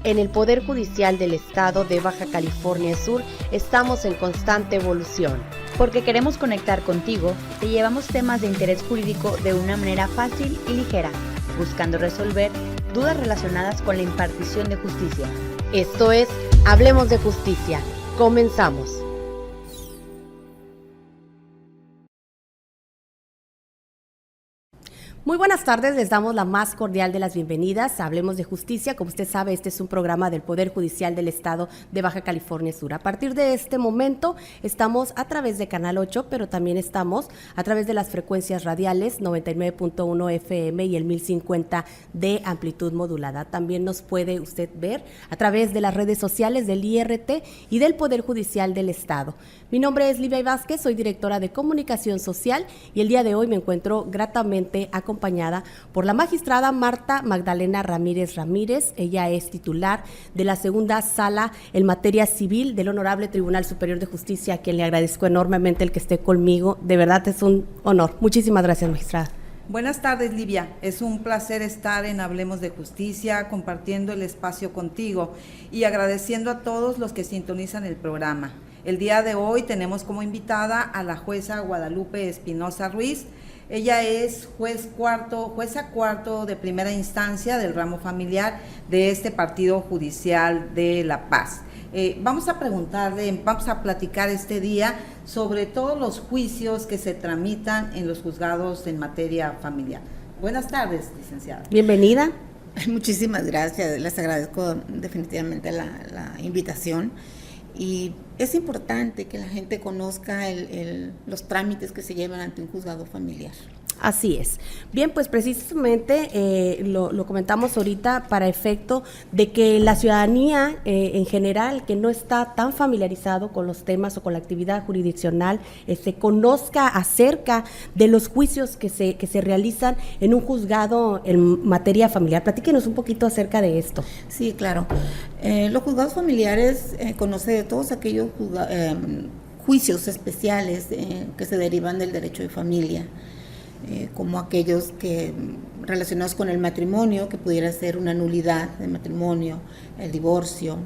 En el Poder Judicial del Estado de Baja California Sur estamos en constante evolución. Porque queremos conectar contigo, te llevamos temas de interés jurídico de una manera fácil y ligera, buscando resolver dudas relacionadas con la impartición de justicia. Esto es Hablemos de Justicia. Comenzamos. Muy buenas tardes, les damos la más cordial de las bienvenidas a Hablemos de Justicia. Como usted sabe, este es un programa del Poder Judicial del Estado de Baja California Sur. A partir de este momento estamos a través de Canal 8, pero también estamos a través de las frecuencias radiales 99.1 FM y el 1050 de amplitud modulada. También nos puede usted ver a través de las redes sociales del IRT y del Poder Judicial del Estado. Mi nombre es Livia Vázquez, soy directora de Comunicación Social y el día de hoy me encuentro gratamente acompañada por la magistrada Marta Magdalena Ramírez Ramírez. Ella es titular de la segunda sala en materia civil del Honorable Tribunal Superior de Justicia, a quien le agradezco enormemente el que esté conmigo. De verdad es un honor. Muchísimas gracias, magistrada. Buenas tardes, Livia. Es un placer estar en Hablemos de Justicia, compartiendo el espacio contigo y agradeciendo a todos los que sintonizan el programa. El día de hoy tenemos como invitada a la jueza Guadalupe Espinosa Ruiz. Ella es jueza cuarto de primera instancia del ramo familiar de este partido judicial de La Paz. Vamos a platicar este día sobre todos los juicios que se tramitan en los juzgados en materia familiar. Buenas tardes, licenciada. Bienvenida. Muchísimas gracias, les agradezco definitivamente la invitación. Y es importante que la gente conozca los trámites que se llevan ante un juzgado familiar. Así es. Bien, pues precisamente lo comentamos ahorita para efecto de que la ciudadanía en general, que no está tan familiarizado con los temas o con la actividad jurisdiccional, se conozca acerca de los juicios que se realizan en un juzgado en materia familiar. Platíquenos un poquito acerca de esto. Sí, claro. Los juzgados familiares conoce de todos aquellos juicios especiales que se derivan del derecho de familia. Como aquellos que relacionados con el matrimonio, que pudiera ser una nulidad del matrimonio, el divorcio,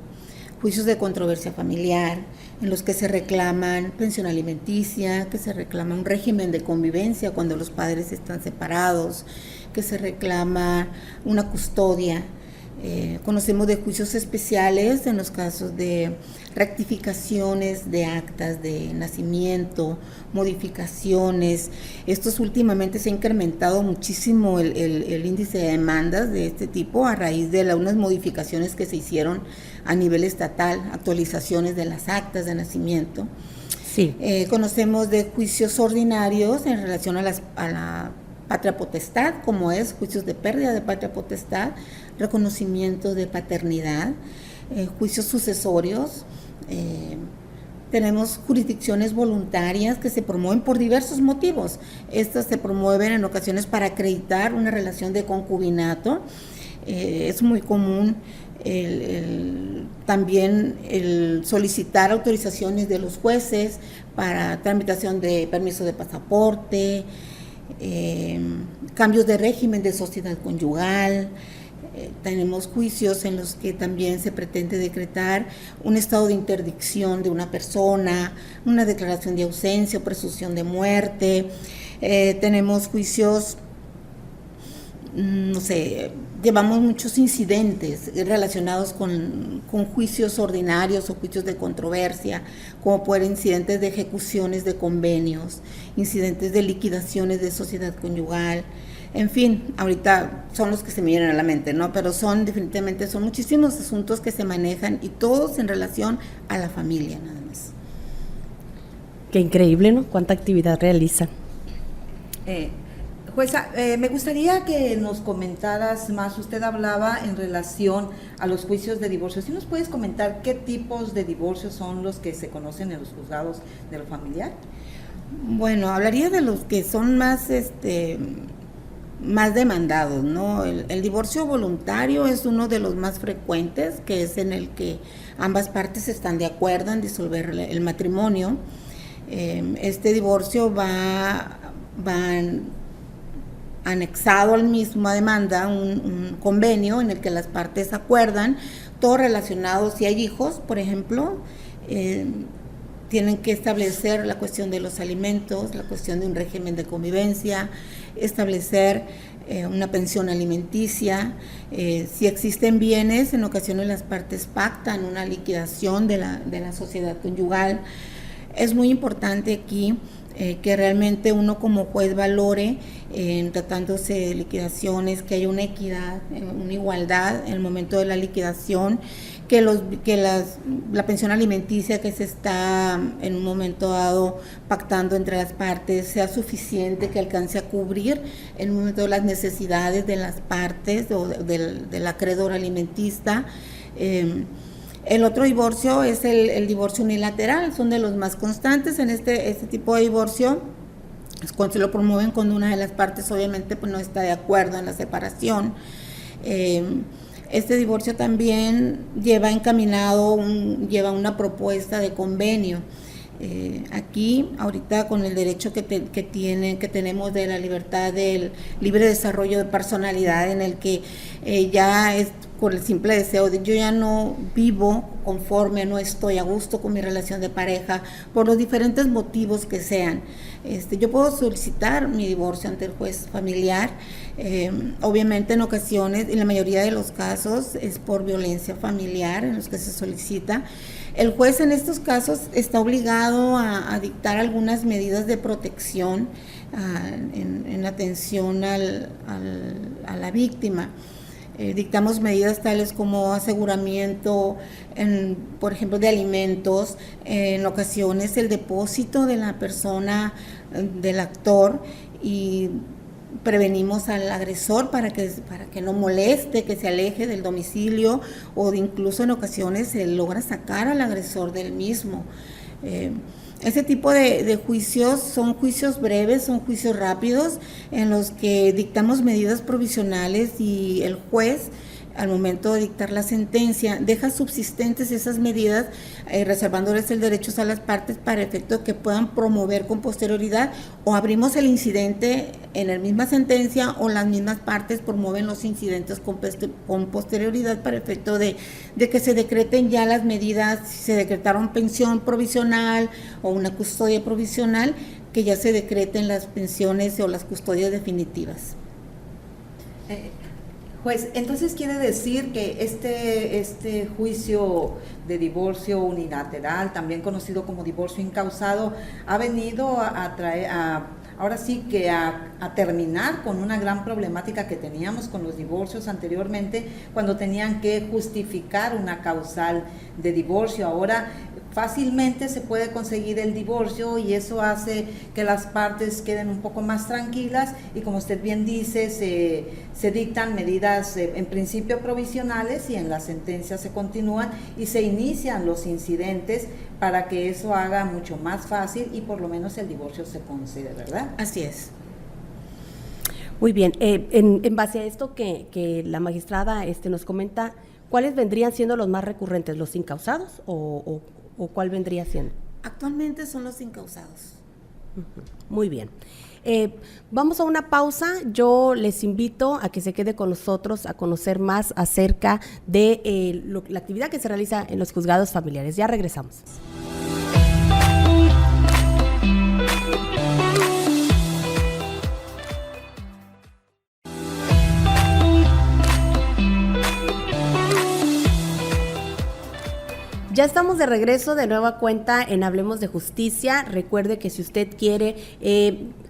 juicios de controversia familiar, en los que se reclaman pensión alimenticia, que se reclama un régimen de convivencia cuando los padres están separados, que se reclama una custodia. Conocemos de juicios especiales en los casos de rectificaciones de actas de nacimiento, modificaciones. Estos últimamente se ha incrementado muchísimo el índice de demandas de este tipo a raíz de unas modificaciones que se hicieron a nivel estatal, actualizaciones de las actas de nacimiento. Sí. Conocemos de juicios ordinarios en relación a la patria potestad, como es juicios de pérdida de patria potestad, reconocimiento de paternidad, juicios sucesorios. Tenemos jurisdicciones voluntarias que se promueven por diversos motivos. Estas se promueven en ocasiones para acreditar una relación de concubinato. Es muy común también el solicitar autorizaciones de los jueces para tramitación de permiso de pasaporte, cambios de régimen de sociedad conyugal. Tenemos juicios en los que también se pretende decretar un estado de interdicción de una persona, una declaración de ausencia o presunción de muerte. Tenemos juicios, llevamos muchos incidentes relacionados con juicios ordinarios o juicios de controversia, como pueden incidentes de ejecuciones de convenios, incidentes de liquidaciones de sociedad conyugal. En fin, ahorita son los que se me vienen a la mente, ¿no? Pero son muchísimos asuntos que se manejan y todos en relación a la familia, nada más. Qué increíble, ¿no? Cuánta actividad realizan. Jueza, me gustaría que nos comentaras más. Usted hablaba en relación a los juicios de divorcio. ¿Sí nos puedes comentar qué tipos de divorcios son los que se conocen en los juzgados de lo familiar? Bueno, hablaría de los que son más demandados, ¿no? El divorcio voluntario es uno de los más frecuentes, que es en el que ambas partes están de acuerdo en disolver el matrimonio. Este divorcio va anexado al mismo demanda un convenio en el que las partes acuerdan, todo relacionado, si hay hijos, por ejemplo, tienen que establecer la cuestión de los alimentos, la cuestión de un régimen de convivencia, establecer una pensión alimenticia. Si existen bienes, en ocasiones las partes pactan una liquidación de la sociedad conyugal. Es muy importante aquí que realmente uno como juez valore, tratándose de liquidaciones, que haya una equidad, una igualdad en el momento de la liquidación, que la pensión alimenticia que se está en un momento dado pactando entre las partes sea suficiente, que alcance a cubrir en un momento las necesidades de las partes o del acreedor alimentista. El otro divorcio es el divorcio unilateral, son de los más constantes. En este tipo de divorcio es cuando se lo promueven cuando una de las partes obviamente pues no está de acuerdo en la separación. Este divorcio también lleva una propuesta de convenio. Aquí, ahorita con el derecho que tenemos de la libertad del libre desarrollo de personalidad, en el que ya es por el simple deseo de yo ya no vivo conforme, no estoy a gusto con mi relación de pareja, por los diferentes motivos que sean. Yo puedo solicitar mi divorcio ante el juez familiar. Obviamente en ocasiones, en la mayoría de los casos, es por violencia familiar en los que se solicita. El juez en estos casos está obligado a dictar algunas medidas de protección en atención a la víctima. Dictamos medidas tales como aseguramiento, por ejemplo, de alimentos, en ocasiones el depósito de la persona, del actor, y prevenimos al agresor para que no moleste, que se aleje del domicilio, o incluso en ocasiones se logra sacar al agresor del mismo. Ese tipo de juicios son juicios breves, son juicios rápidos, en los que dictamos medidas provisionales y el juez, al momento de dictar la sentencia, deja subsistentes esas medidas, reservándoles el derecho a las partes para efecto que puedan promover con posterioridad, o abrimos el incidente en la misma sentencia, o las mismas partes promueven los incidentes con posterioridad para efecto de que se decreten ya las medidas. Si se decretaron pensión provisional o una custodia provisional, que ya se decreten las pensiones o las custodias definitivas. Juez, entonces quiere decir que este juicio de divorcio unilateral, también conocido como divorcio incausado, ha venido ahora sí que a terminar con una gran problemática que teníamos con los divorcios anteriormente, cuando tenían que justificar una causal de divorcio. Ahora fácilmente se puede conseguir el divorcio y eso hace que las partes queden un poco más tranquilas, y como usted bien dice, se dictan medidas en principio provisionales, y en la sentencia se continúan y se inician los incidentes para que eso haga mucho más fácil y por lo menos el divorcio se concede, ¿verdad? Así es. Muy bien, en base a esto que la magistrada nos comenta, ¿cuáles vendrían siendo los más recurrentes, los incausados o cuál vendría siendo? Actualmente son los incausados. Muy bien. Vamos a una pausa. Yo les invito a que se quede con nosotros a conocer más acerca de la actividad que se realiza en los juzgados familiares. Ya regresamos. Ya estamos de regreso de nueva cuenta en Hablemos de Justicia. Recuerde que si usted quiere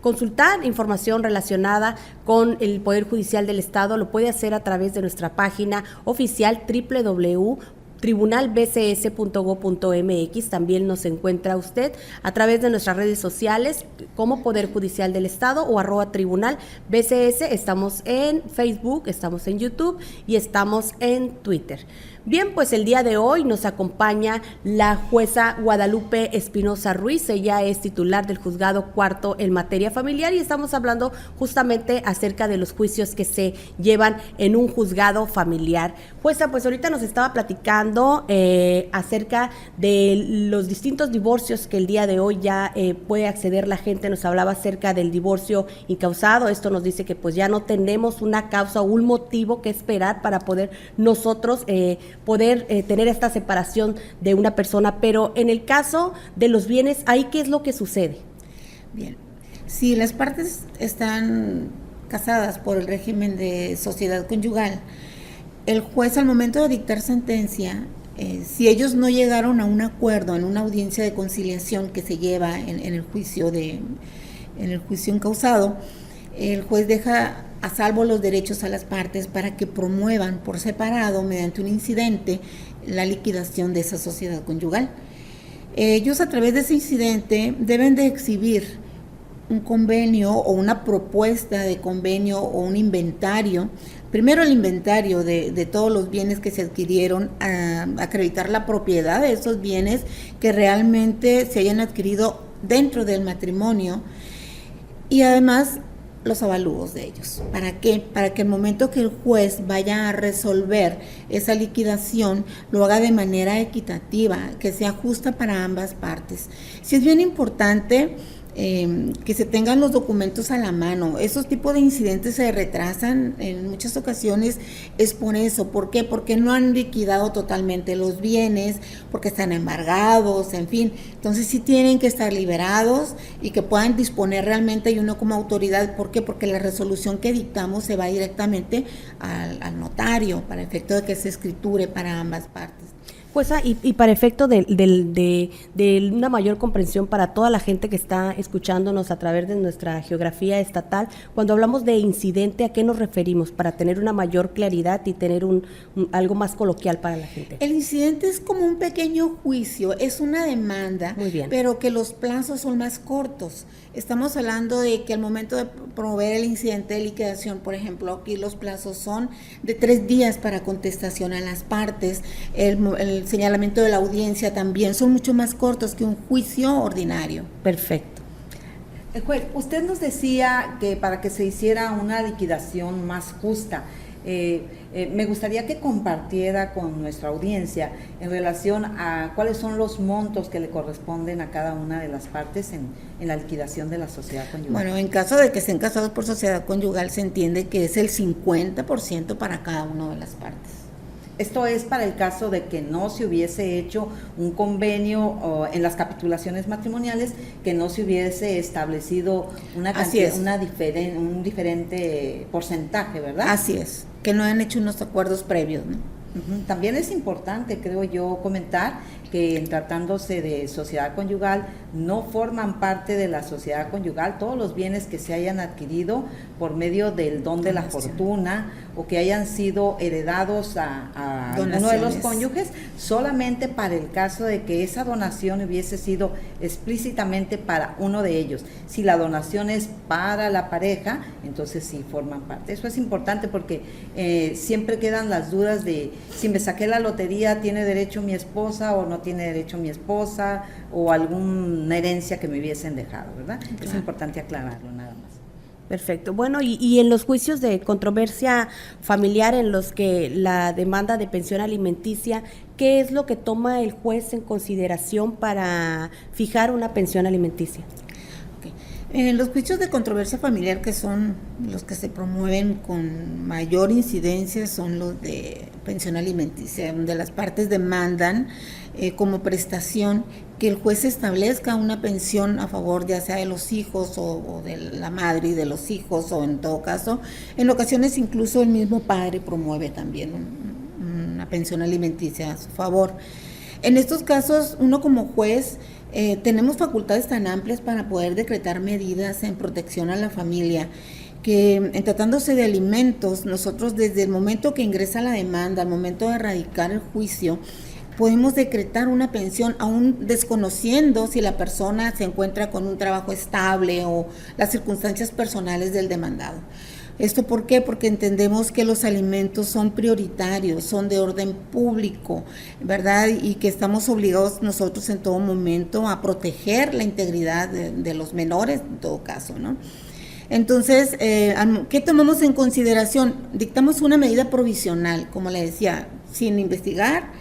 consultar información relacionada con el Poder Judicial del Estado, lo puede hacer a través de nuestra página oficial www.tribunalbcs.go.mx. También nos encuentra usted a través de nuestras redes sociales como Poder Judicial del Estado o @tribunalbcs. Estamos en Facebook, estamos en YouTube y estamos en Twitter. Bien, pues el día de hoy nos acompaña la jueza Guadalupe Espinosa Ruiz. Ella es titular del Juzgado Cuarto en materia familiar y estamos hablando justamente acerca de los juicios que se llevan en un juzgado familiar. Jueza, pues ahorita nos estaba platicando hablando acerca de los distintos divorcios que el día de hoy ya puede acceder la gente. Nos hablaba acerca del divorcio incausado. Esto nos dice que pues ya no tenemos una causa o un motivo que esperar para poder nosotros tener esta separación de una persona. Pero en el caso de los bienes, ¿ahí qué es lo que sucede? Bien, si las partes están casadas por el régimen de sociedad conyugal, el juez al momento de dictar sentencia, si ellos no llegaron a un acuerdo en una audiencia de conciliación que se lleva en el juicio incausado, el juez deja a salvo los derechos a las partes para que promuevan por separado, mediante un incidente, la liquidación de esa sociedad conyugal. Ellos, a través de ese incidente, deben de exhibir un convenio o una propuesta de convenio o un inventario. Primero el inventario de todos los bienes que se adquirieron, acreditar la propiedad de esos bienes que realmente se hayan adquirido dentro del matrimonio, y además los avalúos de ellos. ¿Para qué? Para que el momento que el juez vaya a resolver esa liquidación lo haga de manera equitativa, que sea justa para ambas partes. Sí es bien importante que se tengan los documentos a la mano. Esos tipos de incidentes se retrasan en muchas ocasiones, es por eso. ¿Por qué? Porque no han liquidado totalmente los bienes, porque están embargados, en fin. Entonces sí tienen que estar liberados y que puedan disponer realmente, y uno como autoridad. ¿Por qué? Porque la resolución que dictamos se va directamente al notario para efecto de que se escriture para ambas partes. Jueza, y para efecto de una mayor comprensión para toda la gente que está escuchándonos a través de nuestra geografía estatal, cuando hablamos de incidente, ¿a qué nos referimos? Para tener una mayor claridad y tener algo más coloquial para la gente. El incidente es como un pequeño juicio, es una demanda, muy bien, pero que los plazos son más cortos. Estamos hablando de que al momento de promover el incidente de liquidación, por ejemplo, aquí los plazos son de 3 días para contestación a las partes. El señalamiento de la audiencia también son mucho más cortos que un juicio ordinario. Perfecto. Juez, usted nos decía que para que se hiciera una liquidación más justa, me gustaría que compartiera con nuestra audiencia en relación a cuáles son los montos que le corresponden a cada una de las partes en la liquidación de la sociedad conyugal. Bueno, en caso de que estén casados por sociedad conyugal, se entiende que es el 50% para cada una de las partes. Esto es para el caso de que no se hubiese hecho un convenio en las capitulaciones matrimoniales, que no se hubiese establecido una cantidad, un diferente porcentaje, ¿verdad? Así es, que no han hecho unos acuerdos previos, ¿no? También es importante, creo yo, comentar que en tratándose de sociedad conyugal, no forman parte de la sociedad conyugal todos los bienes que se hayan adquirido por medio del don de la fortuna o que hayan sido heredados a uno de los cónyuges, solamente para el caso de que esa donación hubiese sido explícitamente para uno de ellos. Si la donación es para la pareja, entonces sí forman parte. Eso es importante porque siempre quedan las dudas de si me saqué la lotería, ¿tiene derecho mi esposa o no tiene derecho mi esposa, o alguna herencia que me hubiesen dejado, ¿verdad? Claro. Es importante aclararlo, nada más. Perfecto. Bueno, y en los juicios de controversia familiar en los que la demanda de pensión alimenticia, ¿qué es lo que toma el juez en consideración para fijar una pensión alimenticia? Los juicios de controversia familiar, que son los que se promueven con mayor incidencia, son los de pensión alimenticia, donde las partes demandan como prestación que el juez establezca una pensión a favor ya sea de los hijos o de la madre y de los hijos, o en todo caso, en ocasiones incluso el mismo padre promueve también una pensión alimenticia a su favor. En estos casos, uno como juez tenemos facultades tan amplias para poder decretar medidas en protección a la familia, que en tratándose de alimentos, nosotros desde el momento que ingresa la demanda, al momento de erradicar el juicio, podemos decretar una pensión aún desconociendo si la persona se encuentra con un trabajo estable o las circunstancias personales del demandado. ¿Esto por qué? Porque entendemos que los alimentos son prioritarios, son de orden público, ¿verdad? Y que estamos obligados nosotros en todo momento a proteger la integridad de los menores, en todo caso, ¿no? Entonces, ¿qué tomamos en consideración? Dictamos una medida provisional, como le decía, sin investigar,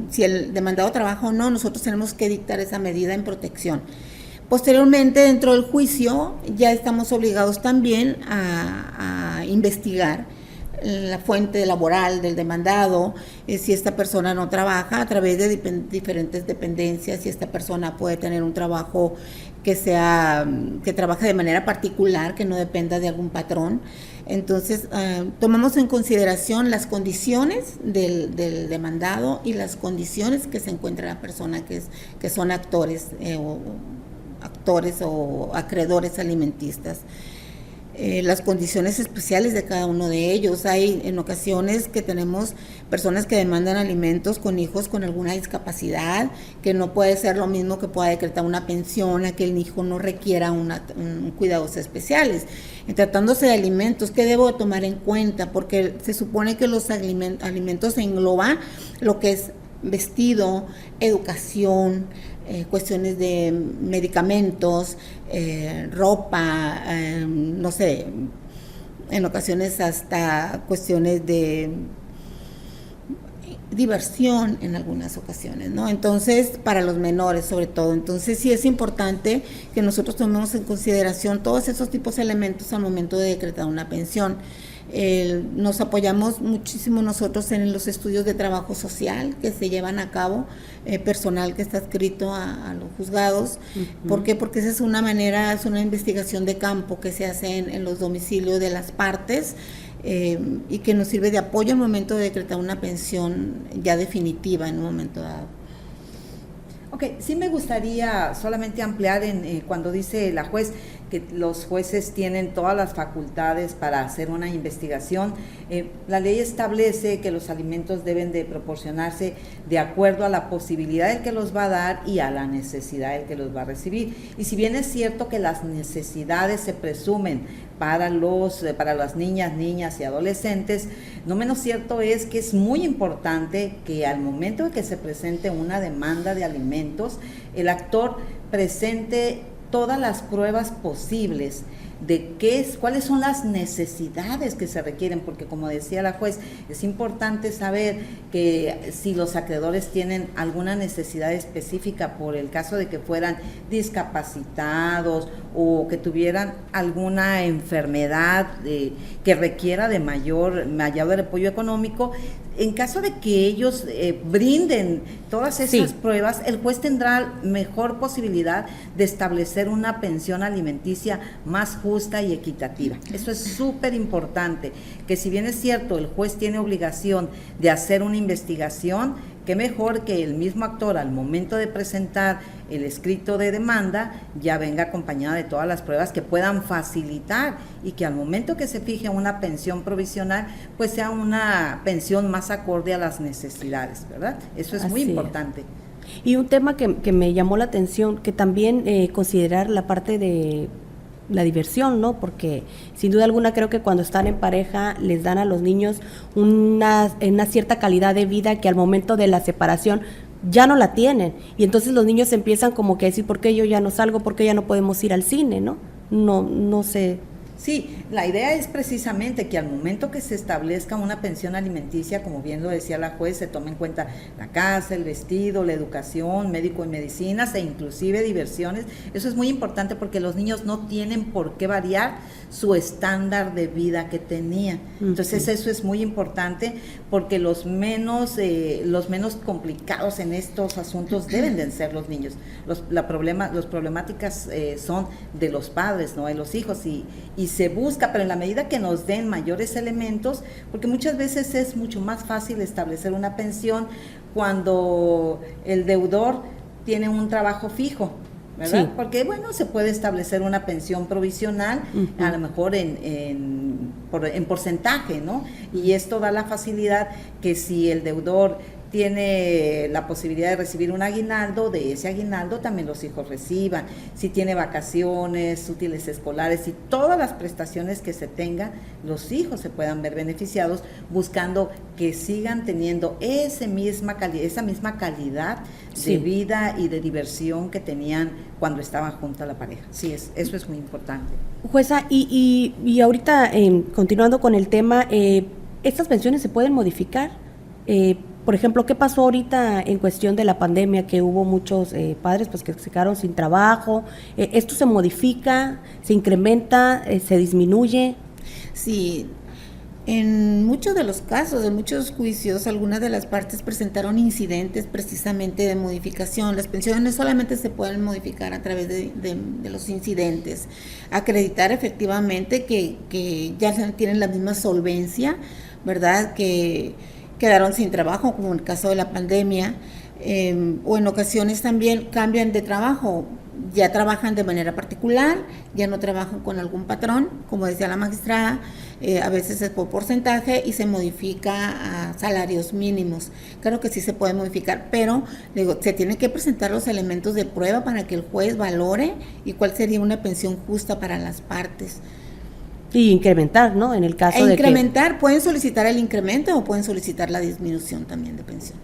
si el demandado trabaja o no, nosotros tenemos que dictar esa medida en protección. Posteriormente, dentro del juicio, ya estamos obligados también a investigar la fuente laboral del demandado, si esta persona no trabaja a través de diferentes dependencias, si esta persona puede tener un trabajo que trabaje de manera particular, que no dependa de algún patrón. Entonces, tomamos en consideración las condiciones del demandado y las condiciones que se encuentra la persona que son actores o acreedores alimentistas. Las condiciones especiales de cada uno de ellos. Hay en ocasiones que tenemos personas que demandan alimentos con hijos con alguna discapacidad, que no puede ser lo mismo que pueda decretar una pensión a que el hijo no requiera cuidados especiales. En tratándose de alimentos, ¿qué debo tomar en cuenta? Porque se supone que los alimentos engloban lo que es vestido, educación, cuestiones de medicamentos, ropa, no sé, en ocasiones hasta cuestiones de diversión en algunas ocasiones, ¿no? Entonces, para los menores sobre todo. Entonces, sí es importante que nosotros tomemos en consideración todos esos tipos de elementos al momento de decretar una pensión. Nos apoyamos muchísimo nosotros en los estudios de trabajo social que se llevan a cabo, personal que está adscrito a los juzgados. Uh-huh. ¿Por qué? Porque esa es una investigación de campo que se hace en los domicilios de las partes, y que nos sirve de apoyo al momento de decretar una pensión ya definitiva en un momento dado. Ok, sí me gustaría solamente ampliar cuando dice la juez que los jueces tienen todas las facultades para hacer una investigación. La ley establece que los alimentos deben de proporcionarse de acuerdo a la posibilidad del que los va a dar y a la necesidad del que los va a recibir. Y si bien es cierto que las necesidades se presumen para las niñas y adolescentes, no menos cierto es que es muy importante que al momento de que se presente una demanda de alimentos, el actor presente todas las pruebas posibles de cuáles son las necesidades que se requieren, porque como decía la juez, es importante saber que si los acreedores tienen alguna necesidad específica por el caso de que fueran discapacitados o que tuvieran alguna enfermedad que requiera de mayor apoyo económico, en caso de que ellos brinden todas esas pruebas, el juez tendrá mejor posibilidad de establecer una pensión alimenticia más justa y equitativa. Eso es súper importante, que si bien es cierto, el juez tiene obligación de hacer una investigación, qué mejor que el mismo actor al momento de presentar el escrito de demanda ya venga acompañado de todas las pruebas que puedan facilitar y que al momento que se fije una pensión provisional, pues sea una pensión más acorde a las necesidades, ¿verdad? Eso es muy importante. Y un tema que me llamó la atención, que también considerar la parte de la diversión, ¿no? Porque sin duda alguna creo que cuando están en pareja les dan a los niños una cierta calidad de vida que al momento de la separación ya no la tienen, y entonces los niños empiezan como que a decir, ¿por qué yo ya no salgo? ¿Por qué ya no podemos ir al cine? No sé. Sí, la idea es precisamente que al momento que se establezca una pensión alimenticia, como bien lo decía la juez, se tome en cuenta la casa, el vestido, la educación, médico y medicinas e inclusive diversiones. Eso es muy importante porque los niños no tienen por qué variar su estándar de vida que tenían. Entonces eso es muy importante porque los menos complicados en estos asuntos deben de ser los niños. Los problemáticas son de los padres, no de los hijos, y se busca, pero en la medida que nos den mayores elementos, porque muchas veces es mucho más fácil establecer una pensión cuando el deudor tiene un trabajo fijo, ¿verdad? Sí. Porque, se puede establecer una pensión provisional, a lo mejor en porcentaje, ¿no? Y esto da la facilidad que si el deudor tiene la posibilidad de recibir un aguinaldo, de ese aguinaldo también los hijos reciban. Si tiene vacaciones, útiles escolares y todas las prestaciones que se tengan, los hijos se puedan ver beneficiados, buscando que sigan teniendo esa misma calidad de vida y de diversión que tenían cuando estaban junto a la pareja. Sí, eso es muy importante. Jueza, y ahorita continuando con el tema, ¿estas pensiones se pueden modificar? Por ejemplo, ¿qué pasó ahorita en cuestión de la pandemia? Que hubo muchos padres pues que se quedaron sin trabajo. ¿Esto se modifica, se incrementa, se disminuye? Sí, en muchos de los casos, en muchos juicios, algunas de las partes presentaron incidentes precisamente de modificación. Las pensiones solamente se pueden modificar a través de los incidentes. Acreditar efectivamente que ya tienen la misma solvencia, ¿verdad?, que quedaron sin trabajo, como en el caso de la pandemia, o en ocasiones también cambian de trabajo, ya trabajan de manera particular, ya no trabajan con algún patrón, como decía la magistrada, a veces es por porcentaje y se modifica a salarios mínimos. Claro que sí se puede modificar, pero digo, se tienen que presentar los elementos de prueba para que el juez valore y cuál sería una pensión justa para las partes. Y incrementar, ¿no? En el caso de incrementar, pueden solicitar el incremento o pueden solicitar la disminución también de pensión.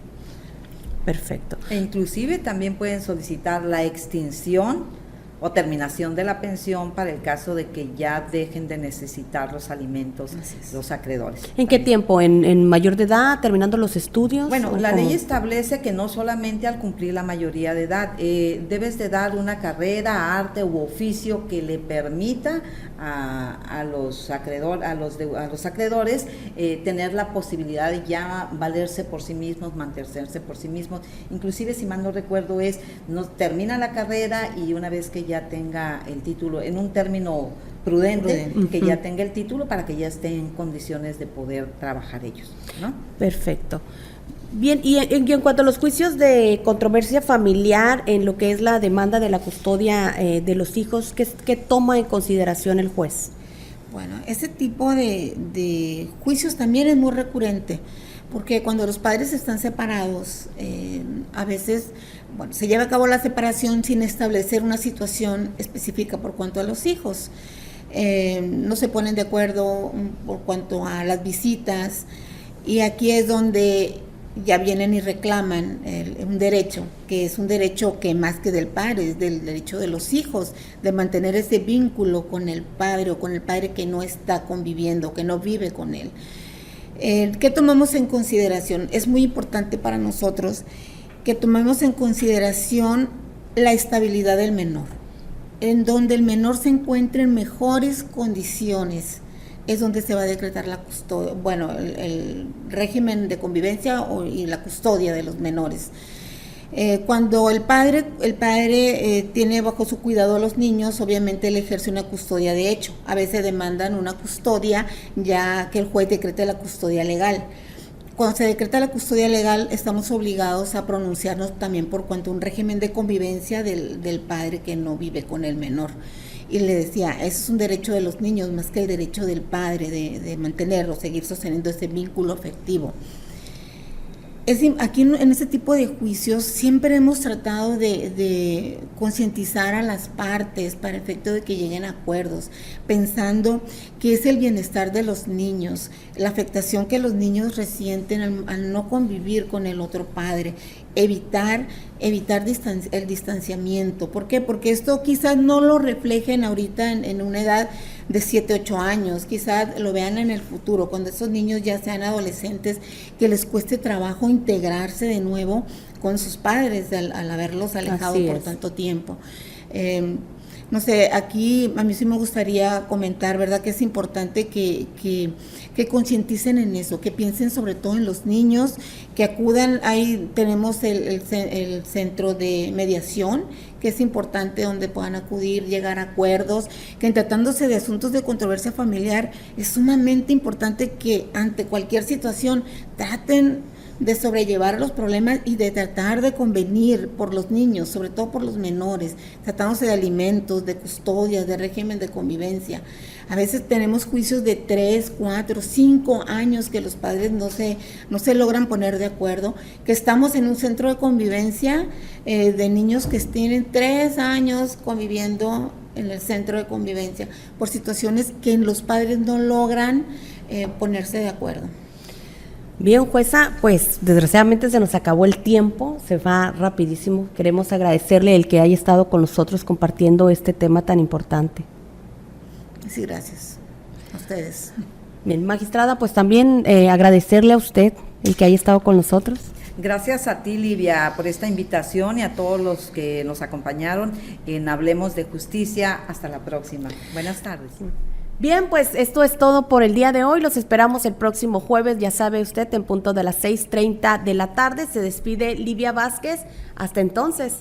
Perfecto. E inclusive también pueden solicitar la extinción o terminación de la pensión para el caso de que ya dejen de necesitar los alimentos los acreedores. ¿En qué tiempo? ¿En mayor de edad, terminando los estudios? Bueno, la ley establece que no solamente al cumplir la mayoría de edad, debes de dar una carrera, arte u oficio que le permita a los acreedores tener la posibilidad de ya valerse por sí mismos, mantenerse por sí mismos. Inclusive, si mal no recuerdo, termina la carrera y una vez que ya tenga el título, en un término prudente, que ya tenga el título para que ya esté en condiciones de poder trabajar ellos, ¿no? Perfecto. Bien, y en cuanto a los juicios de controversia familiar, en lo que es la demanda de la custodia de los hijos, ¿qué toma en consideración el juez? Bueno, ese tipo de juicios también es muy recurrente, porque cuando los padres están separados, a veces se lleva a cabo la separación sin establecer una situación específica por cuanto a los hijos. No se ponen de acuerdo por cuanto a las visitas, y aquí es donde ya vienen y reclaman un derecho, que es un derecho que más que del padre, es del derecho de los hijos, de mantener ese vínculo con el padre o con el padre que no está conviviendo, que no vive con él. ¿Qué tomamos en consideración? Es muy importante para nosotros que tomemos en consideración la estabilidad del menor, en donde el menor se encuentre en mejores condiciones, es donde se va a decretar la custodia, el régimen de convivencia y la custodia de los menores. Cuando el padre tiene bajo su cuidado a los niños, obviamente él ejerce una custodia de hecho. A veces demandan una custodia ya que el juez decrete la custodia legal. Cuando se decreta la custodia legal, estamos obligados a pronunciarnos también por cuanto a un régimen de convivencia del padre que no vive con el menor. Y le decía, eso es un derecho de los niños más que el derecho del padre de mantenerlo, seguir sosteniendo ese vínculo afectivo. Aquí en este tipo de juicios siempre hemos tratado de concientizar a las partes para efecto de que lleguen a acuerdos, pensando que es el bienestar de los niños, la afectación que los niños resienten al no convivir con el otro padre, evitar el distanciamiento. ¿Por qué? Porque esto quizás no lo reflejen ahorita en una edad de 7, 8 años, quizás lo vean en el futuro, cuando esos niños ya sean adolescentes, que les cueste trabajo integrarse de nuevo con sus padres al haberlos alejado por tanto tiempo. No sé, aquí a mí sí me gustaría comentar, ¿verdad?, que es importante que concienticen en eso, que piensen sobre todo en los niños, que acudan. Ahí tenemos el centro de mediación, que es importante, donde puedan acudir, llegar a acuerdos, que en tratándose de asuntos de controversia familiar es sumamente importante que ante cualquier situación traten de sobrellevar los problemas y de tratar de convenir por los niños, sobre todo por los menores, tratándose de alimentos, de custodias, de régimen de convivencia. A veces tenemos juicios de 3, 4, 5 años que los padres no se logran poner de acuerdo, que estamos en un centro de convivencia de niños que tienen 3 años conviviendo en el centro de convivencia por situaciones que los padres no logran ponerse de acuerdo. Bien, jueza, pues desgraciadamente se nos acabó el tiempo, se va rapidísimo. Queremos agradecerle el que haya estado con nosotros compartiendo este tema tan importante. Sí, gracias a ustedes. Bien, magistrada, pues también agradecerle a usted el que haya estado con nosotros. Gracias a ti, Livia, por esta invitación y a todos los que nos acompañaron en Hablemos de Justicia. Hasta la próxima. Buenas tardes. Bien, pues esto es todo por el día de hoy. Los esperamos el próximo jueves, ya sabe usted, en punto de las 6:30 de la tarde. Se despide Livia Vázquez. Hasta entonces.